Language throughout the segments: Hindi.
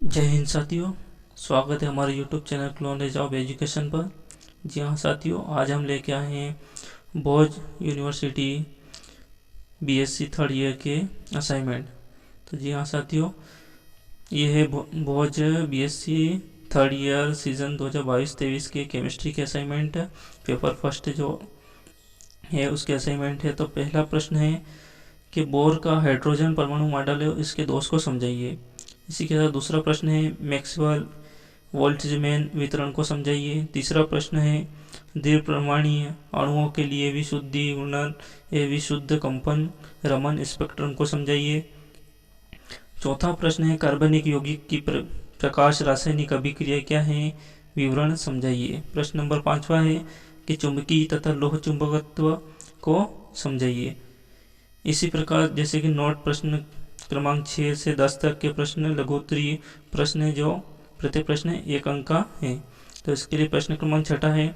जय हिंद साथियों। स्वागत है हमारे YouTube channel knowledge of education पर। जी हाँ साथियों, आज हम लेके आए हैं भोज यूनिवर्सिटी बीएससी थर्ड ईयर के असाइनमेंट। तो जी हाँ साथियों, ये है भोज बीएससी थर्ड ईयर सीजन 2022-23 के केमिस्ट्री के असाइनमेंट पेपर फर्स्ट जो है उसके असाइनमेंट है। तो पहला प्रश्न है कि बोर का हाइड्रोजन परमाणु मॉडल है, इसके दोष को समझाइए। इसी के साथ दूसरा प्रश्न है मैक्सवेल वोल्टजमैन वितरण को समझाइए। तीसरा प्रश्न है द्विपरमाणुक अणुओं के लिए विशुद्धि गुणन एवं विशुद्ध कंपन रमन स्पेक्ट्रम को समझाइए। चौथा प्रश्न है कार्बनिक यौगिक की प्रकाश रासायनिक अभिक्रिया क्या है, विवरण समझाइए। प्रश्न नंबर 5वां है कि चुंबकीय तथा लोह चुंबकत्व को समझाइए। इसी प्रकार जैसे कि नोट प्रश्न क्रमांक 6 से 10 तक के प्रश्न लघुत्तरीय प्रश्न है, जो प्रत्येक प्रश्न 1 अंक का है। तो इसके लिए प्रश्न क्रमांक 6 है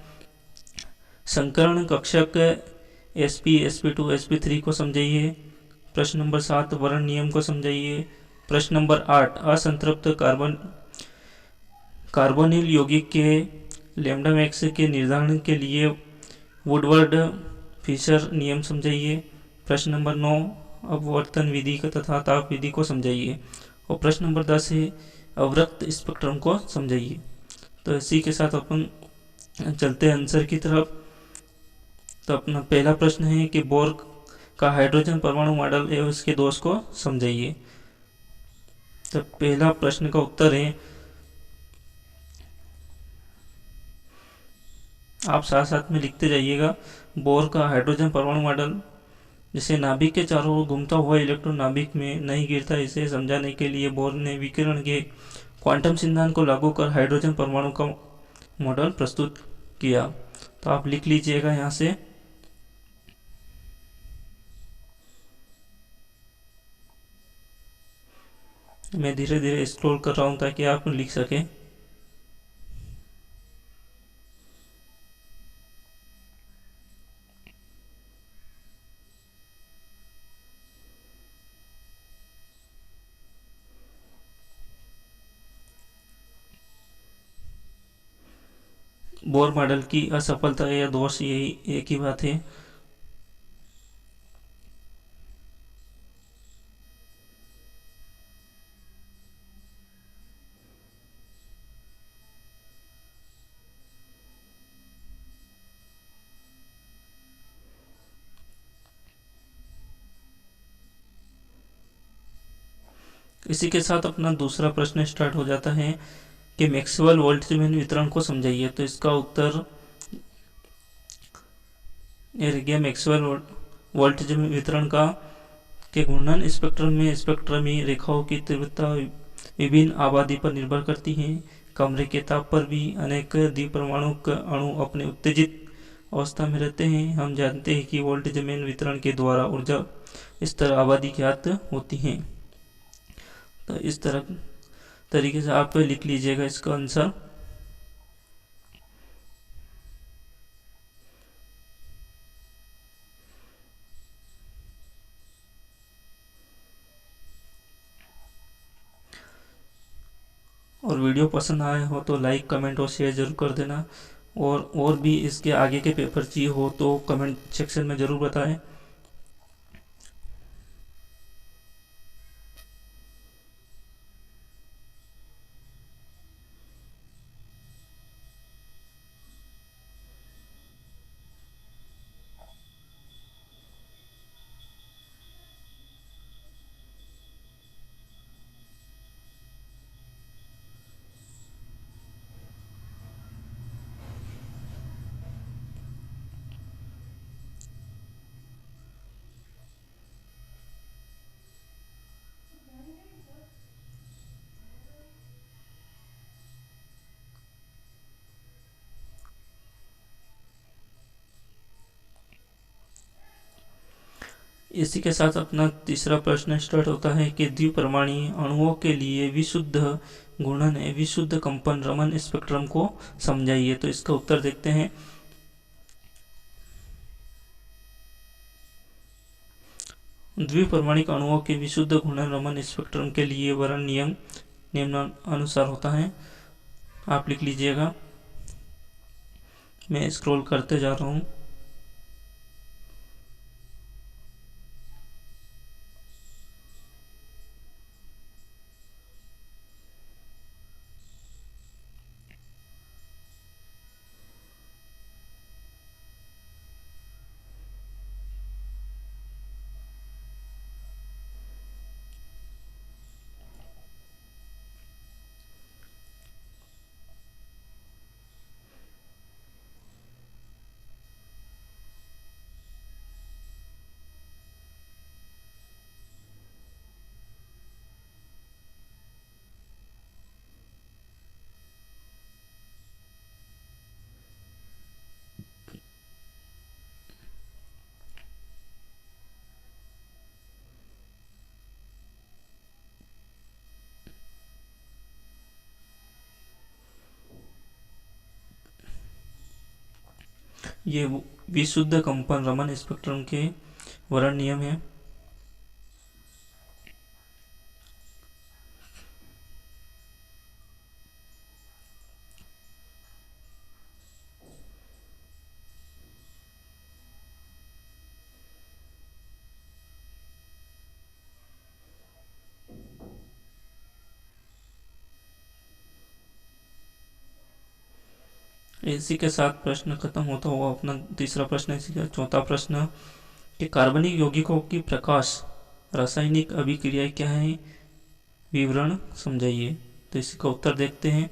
संकरण कक्षक sp sp2 sp3 को समझाइए। प्रश्न नंबर 7 वर्ण नियम को समझाइए। प्रश्न नंबर 8 असंतृप्त कार्बोनिल यौगिक के लैम्डा मैक्स के निर्धारण के लिए वुडवर्ड फिशर नियम समझाइए। प्रश्न नंबर 9 अपवर्तन विधि तथा ताप विधि को समझाइए। और प्रश्न नंबर 10 है अवरक्त स्पेक्ट्रम को समझाइए। तो इसी के साथ अपन चलते हैं आंसर की तरफ। तो अपना पहला प्रश्न है कि बोर का हाइड्रोजन परमाणु मॉडल एवं उसके दोष को समझाइए। तो पहला प्रश्न का उत्तर है, आप साथ साथ में लिखते जाइएगा। बोर का हाइड्रोजन परमाणु मॉडल जैसे नाभिक के चारों ओर घूमता हुआ इलेक्ट्रॉन नाभिक में नहीं गिरता, इसे समझाने के लिए बोर ने विकिरण के क्वांटम सिद्धांत को लागू कर हाइड्रोजन परमाणु का मॉडल प्रस्तुत किया। तो आप लिख लीजिएगा यहाँ से। मैं धीरे धीरे स्क्रॉल कर रहा हूँ ताकि आप लिख सकें। बोर मॉडल की असफलता या दोष यही एक ही बात है। इसी के साथ अपना दूसरा प्रश्न स्टार्ट हो जाता है कि मैक्सवेल वोल्टजमैन वितरण को समझाइए। तो इसका उत्तर मैक्सवेल वोल्टजमैन वितरण का के घूर्णन स्पेक्ट्रम में स्पेक्ट्रमी रेखाओं की तीव्रता विभिन्न आबादी पर निर्भर करती है। कमरे के ताप पर भी अनेक द्विपरमाणुक अणु अपने उत्तेजित अवस्था में रहते हैं। हम जानते हैं कि वोल्टजमैन वितरण के द्वारा ऊर्जा स्तर आबादी ज्ञात होती है। तो इस तरीके से आप लिख लीजिएगा इसका आंसर। और वीडियो पसंद आए हो तो लाइक कमेंट और शेयर जरूर कर देना। और भी इसके आगे के पेपर चाहिए हो तो कमेंट सेक्शन में ज़रूर बताएं। इसी के साथ अपना तीसरा प्रश्न स्टार्ट होता है कि द्विपरमाणु अणुओं के लिए विशुद्ध गुणन विशुद्ध कंपन रमन स्पेक्ट्रम को समझाइए। तो इसका उत्तर देखते हैं। द्विपरमाणिक अणुओं के विशुद्ध घूर्णन रमन स्पेक्ट्रम के लिए वर्ण नियम निम्न अनुसार होता है। आप लिख लीजिएगा। मैं स्क्रॉल करते जा रहा हूँ। ये विशुद्ध कंपन रमन स्पेक्ट्रम के वर्ण नियम है। इसी के साथ प्रश्न खत्म होता हुआ अपना तीसरा प्रश्न, इसी का चौथा प्रश्न कि कार्बनिक यौगिकों की प्रकाश रासायनिक अभिक्रियाएं क्या है, विवरण समझाइए। तो इसी का उत्तर देखते हैं।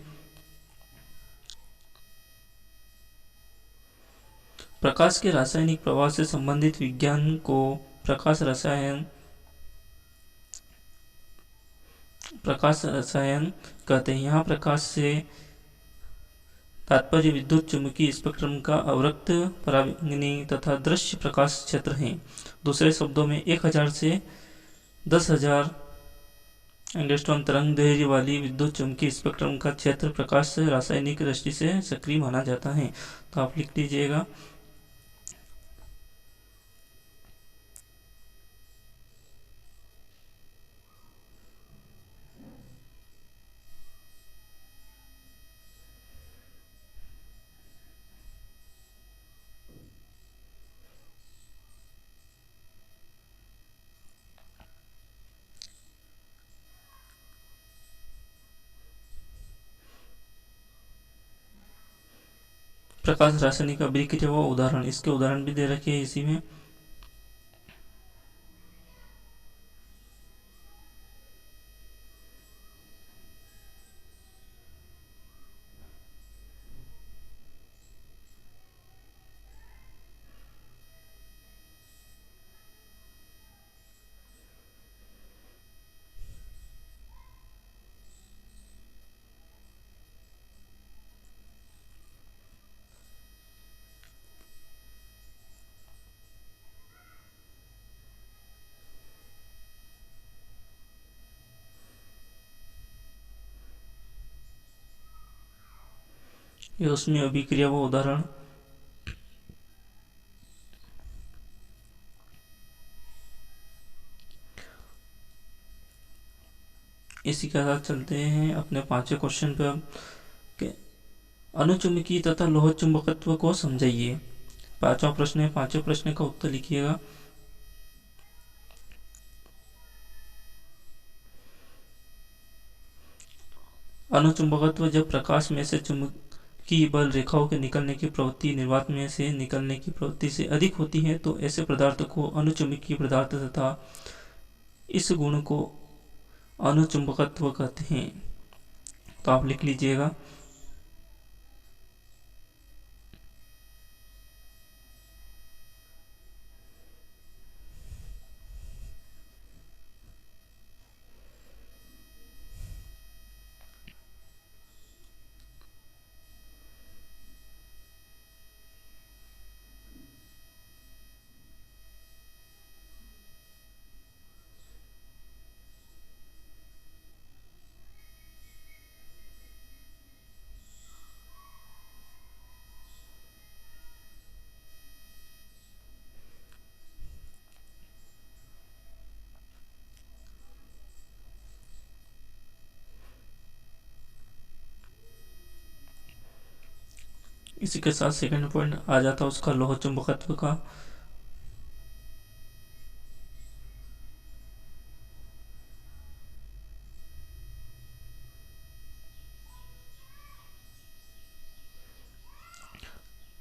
प्रकाश के रासायनिक प्रवाह से संबंधित विज्ञान को प्रकाश रसायन कहते हैं। यहाँ प्रकाश से तात्पर्य विद्युत चुंबकीय स्पेक्ट्रम का अवरक्त, परावैंगनी तथा दृश्य प्रकाश क्षेत्र है। दूसरे शब्दों में 1000 से 10,000 एंगस्ट्रॉम तरंग दैर्ध्य वाली विद्युत चुंबकीय स्पेक्ट्रम का क्षेत्र प्रकाश से रासायनिक दृष्टि से सक्रिय माना जाता है। तो आप लिख लीजिएगा। प्रकाश रासायनिक अभिक्रिया व उदाहरण, इसके उदाहरण भी दे रखे हैं इसी में। ये उसमें अभिक्रिया व उदाहरण। इसी के साथ चलते हैं अपने पांचवें क्वेश्चन पर कि अनुचुंबकीय तथा लोह चुंबकत्व को समझाइए। पांचवा प्रश्न है, पांचवें प्रश्न का उत्तर लिखिएगा। अनुचुंबकत्व जब प्रकाश में से चुंबकीय बल रेखाओं के निकलने की प्रवृत्ति निर्वात में से निकलने की प्रवृत्ति से अधिक होती है तो ऐसे पदार्थ को अनुचुंबकीय पदार्थ तथा इस गुण को अनुचुंबकत्व कहते हैं। तो आप लिख लीजिएगा। इसी के साथ सेकंड पॉइंट आ जाता है उसका लोह चुंबकत्व का।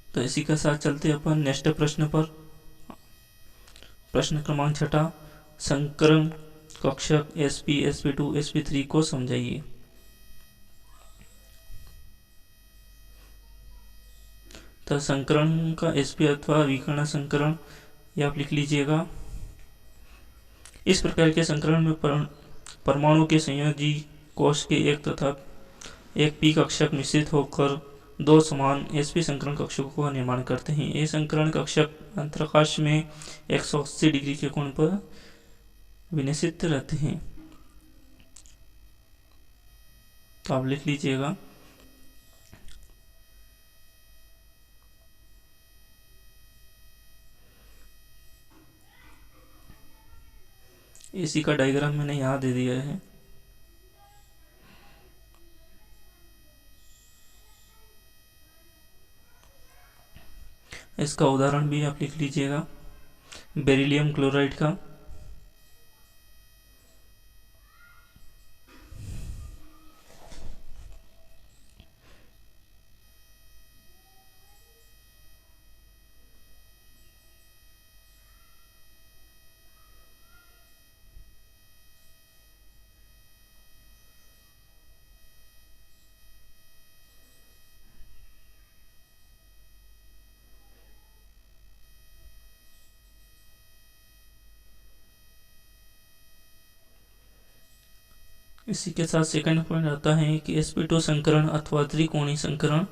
तो इसी के साथ चलते अपन नेक्स्ट प्रश्न पर। प्रश्न क्रमांक 6, संकरण कक्षक sp sp2 sp3 को समझाइए। तो संकरण का sp अथवा विकर्ण संकरण ये आप लिख लीजिएगा। इस प्रकार के संकरण में परमाणु के संयोजी कोश के एक तथा एक पी कक्षक मिश्रित होकर दो समान sp संकरण कक्षकों का निर्माण करते हैं। ये संकरण कक्षक अंतराकाश में 180 डिग्री के कोण पर विन्यसित रहते हैं। तो आप लिख लीजिएगा। इसी का डायग्राम मैंने यहाँ दे दिया है। इसका उदाहरण भी आप लिख लीजिएगा, बेरिलियम क्लोराइड का। इसी के साथ सेकंड पॉइंट आता है कि sp2 संकरण अथवा त्रिकोणीय संकरण।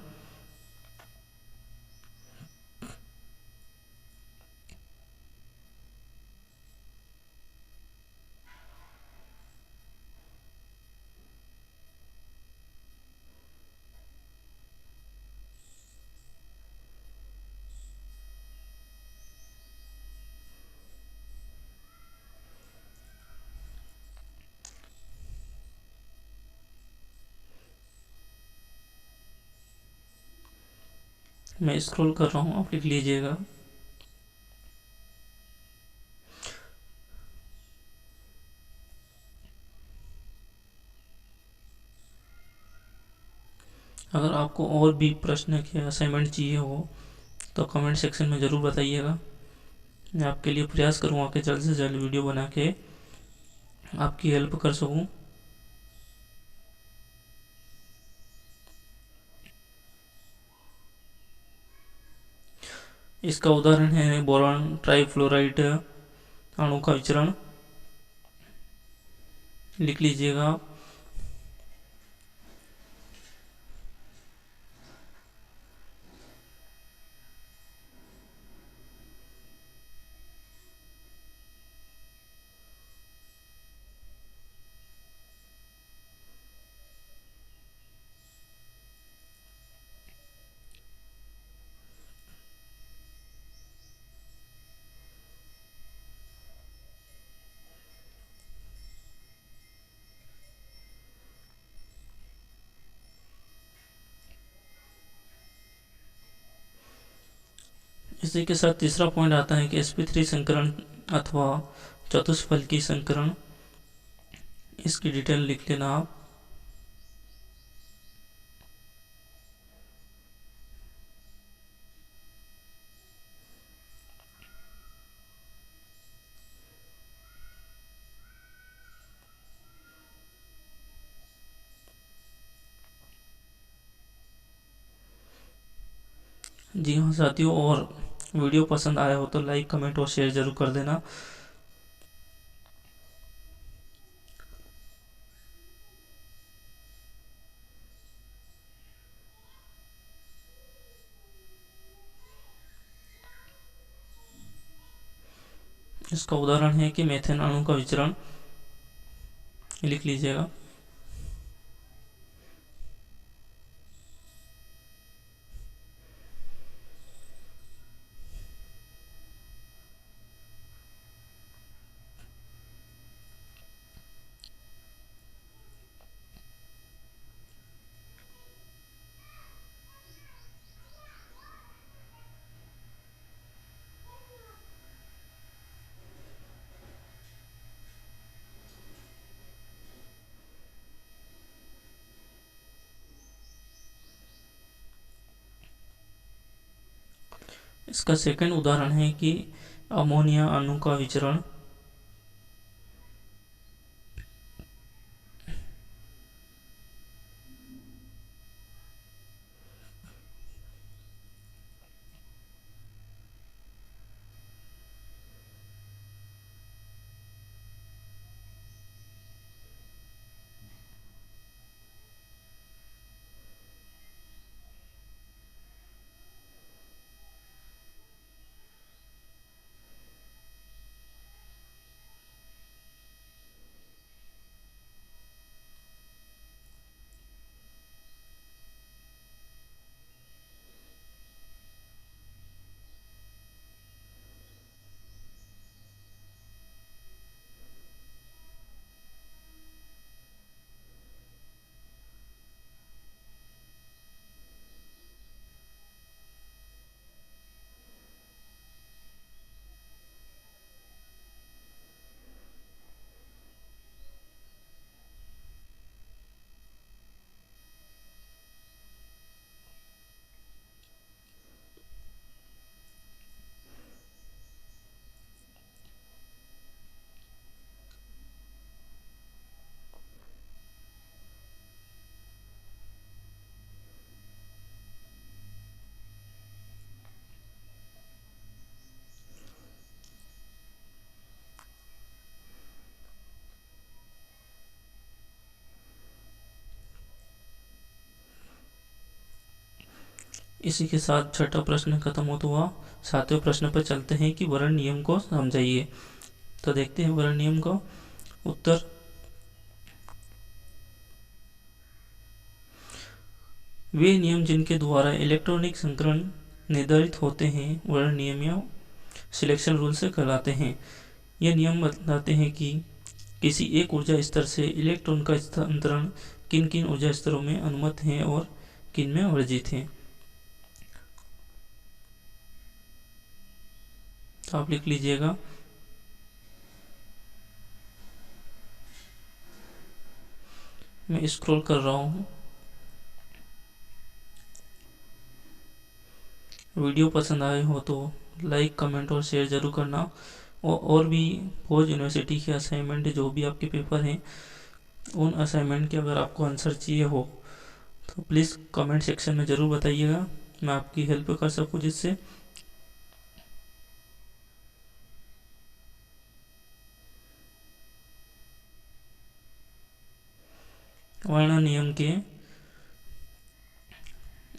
मैं स्क्रॉल कर रहा हूँ, आप लिख लीजिएगा। अगर आपको और भी प्रश्न के असाइनमेंट चाहिए हो तो कमेंट सेक्शन में ज़रूर बताइएगा। मैं आपके लिए प्रयास करूँगा कि जल्द से जल्द वीडियो बना के आपकी हेल्प कर सकूँ। इसका उदाहरण है बोरॉन ट्राइफ्लोराइड अणु का विचरण। लिख लीजिएगा आप। इसी के साथ तीसरा पॉइंट आता है कि sp3 संकरण अथवा चतुष्फलकी संकरण। इसकी डिटेल लिख लेना आप। जी हाँ साथियों, और वीडियो पसंद आया हो तो लाइक कमेंट और शेयर जरूर कर देना। इसका उदाहरण है कि मेथेन अणु का विचरण। लिख लीजिएगा। इसका सेकंड उदाहरण है कि अमोनिया अणु का विचरण। इसी के साथ छठा प्रश्न खत्म होता हुआ सातवें प्रश्न पर चलते हैं कि वर्ण नियम को समझाइए। तो देखते हैं वर्ण नियम का उत्तर। वे नियम जिनके द्वारा इलेक्ट्रॉनिक संक्रमण निर्धारित होते हैं वर्ण नियम या सिलेक्शन रूल से कहलाते हैं। यह नियम बताते हैं कि किसी एक ऊर्जा स्तर से इलेक्ट्रॉन का स्थानांतरण किन किन ऊर्जा स्तरों में अनुमत है और किन में वर्जित है। तो आप लिख लीजिएगा। मैं स्क्रॉल कर रहा हूँ। वीडियो पसंद आए हो तो लाइक कमेंट और शेयर जरूर करना। और भी भोज यूनिवर्सिटी के असाइनमेंट जो भी आपके पेपर हैं उन असाइनमेंट के अगर आपको आंसर चाहिए हो तो प्लीज़ कमेंट सेक्शन में ज़रूर बताइएगा, मैं आपकी हेल्प कर सकूँ जिससे। वर्ण नियम के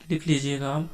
लिख लीजिएगा आप।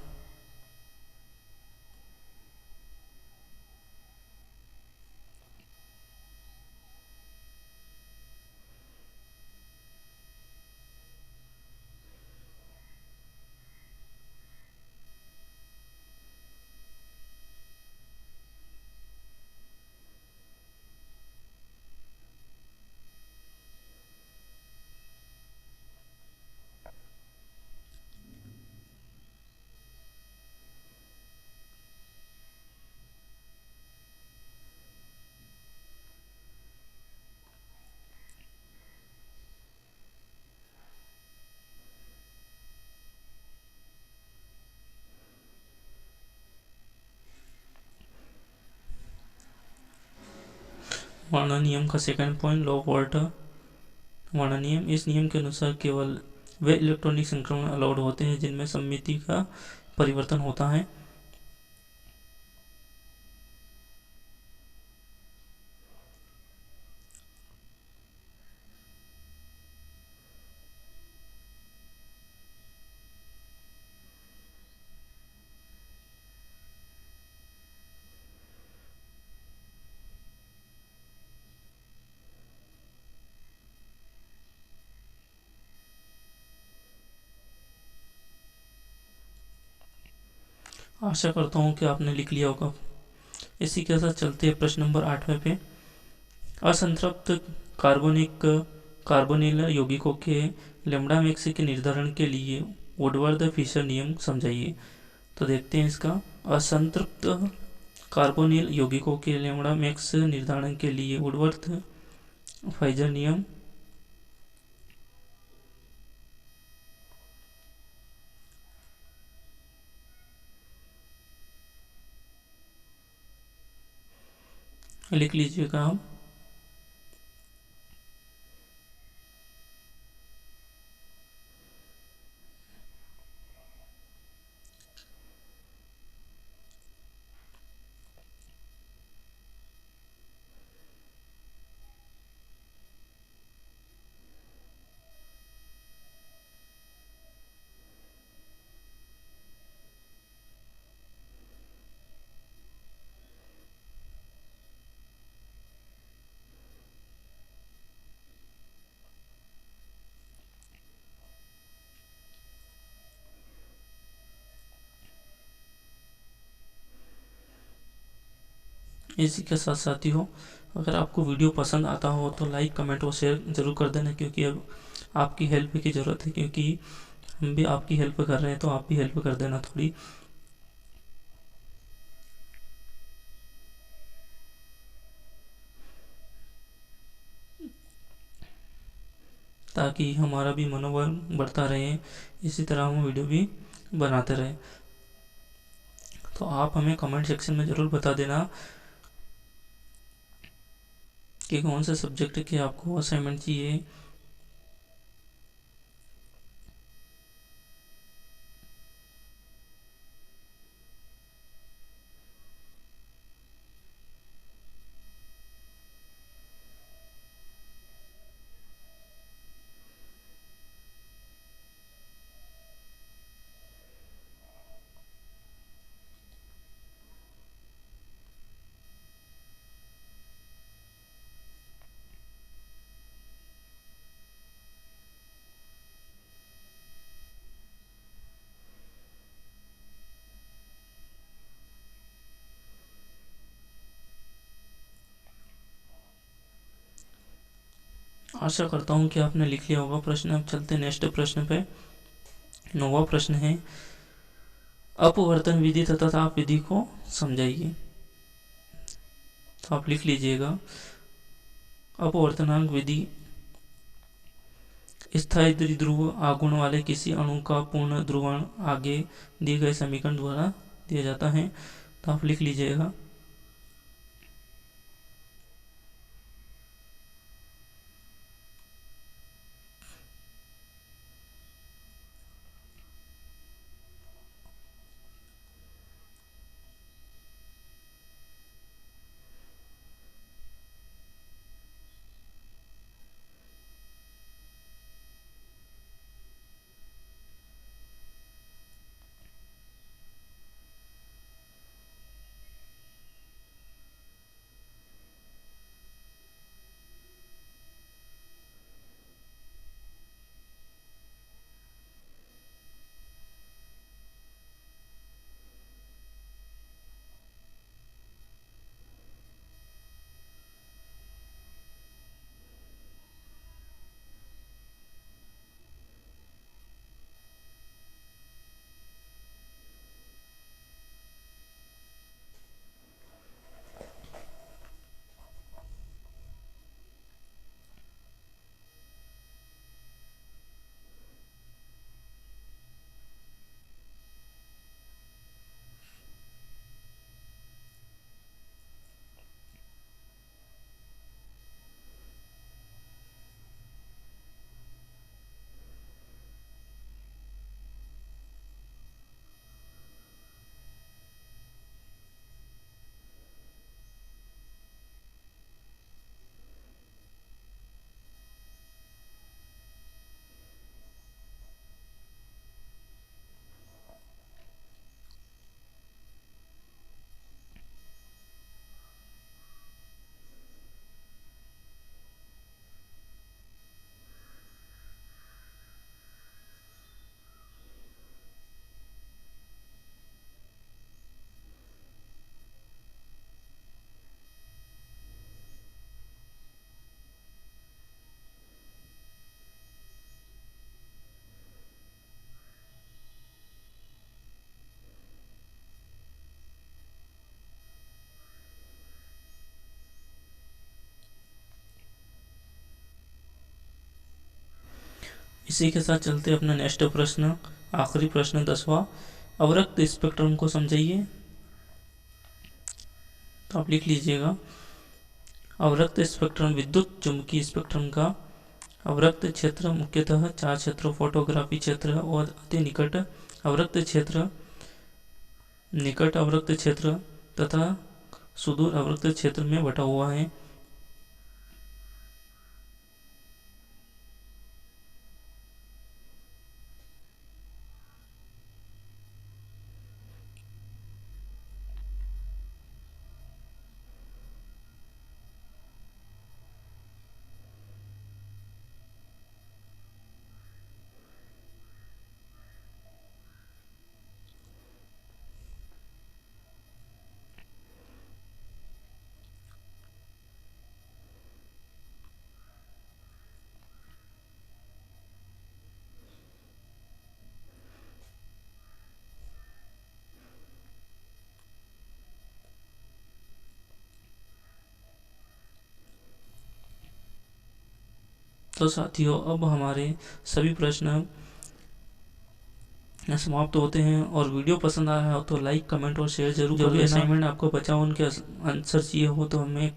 वर्ण नियम का second point law of Walter. वर्ण नियम, इस नियम के अनुसार केवल वे इलेक्ट्रॉनिक संक्रमण अलाउड होते हैं जिनमें सममिति का परिवर्तन होता है। आशा करता हूँ कि आपने लिख लिया होगा। इसी के साथ चलते हैं प्रश्न नंबर 8वें पे। असंतृप्त कार्बोनिल यौगिकों के लैम्ब्डा मैक्स के निर्धारण के लिए वुडवर्थ फिशर नियम समझाइए। तो देखते हैं इसका। असंतृप्त कार्बोनिल यौगिकों के लैम्ब्डा मैक्स निर्धारण के लिए वुडवर्थ फिशर नियम। लिख लीजिएगा आप। इसी के साथ साथियों, अगर आपको वीडियो पसंद आता हो तो लाइक, कमेंट और शेयर ज़रूर कर देना, क्योंकि अब आपकी हेल्प की ज़रूरत है, क्योंकि हम भी आपकी हेल्प कर रहे हैं, तो आप भी हेल्प कर देना थोड़ी, ताकि हमारा भी मनोबल बढ़ता रहे, इसी तरह हम वीडियो भी बनाते रहें। तो आप हमें कमेंट सेक्शन में ज़रूर बता देना कि कौन से सब्जेक्ट के आपको असाइनमेंट चाहिए। आशा करता हूँ कि आपने लिख लिया होगा प्रश्न। अब चलते नेक्स्ट प्रश्न पे। 9वां प्रश्न है, अपवर्तन विधि तथा ताप विधि को समझाइए। तो आप लिख लीजिएगा, अपवर्तनांक विधि स्थायी द्विध्रुव आघूर्ण वाले किसी अणु का पूर्ण ध्रुवण आगे दिए गए समीकरण द्वारा दिया जाता है। तो आप लिख लीजिएगा, इसी के साथ चलते अपना नेक्स्ट प्रश्न, आखिरी प्रश्न 10वां, अवरक्त स्पेक्ट्रम को समझाइए। तो आप लिख लीजिएगा, अवरक्त स्पेक्ट्रम विद्युत चुंबकीय स्पेक्ट्रम का अवरक्त क्षेत्र मुख्यतः 4 क्षेत्रों फोटोग्राफी क्षेत्र और अति निकट अवरक्त क्षेत्र, निकट अवरक्त क्षेत्र तथा सुदूर अवरक्त क्षेत्र में बटा हुआ है। तो साथियों, अब हमारे सभी प्रश्न समाप्त होते हैं। और वीडियो पसंद आया हो तो लाइक, कमेंट और शेयर जरूर कर देना। असाइनमेंट आपको बचा उनके आंसर चाहिए हो तो हमें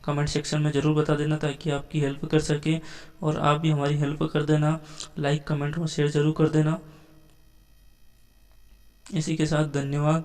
कमेंट सेक्शन में ज़रूर बता देना, ताकि आपकी हेल्प कर सके और आप भी हमारी हेल्प कर देना। लाइक, कमेंट और शेयर जरूर कर देना। इसी के साथ धन्यवाद।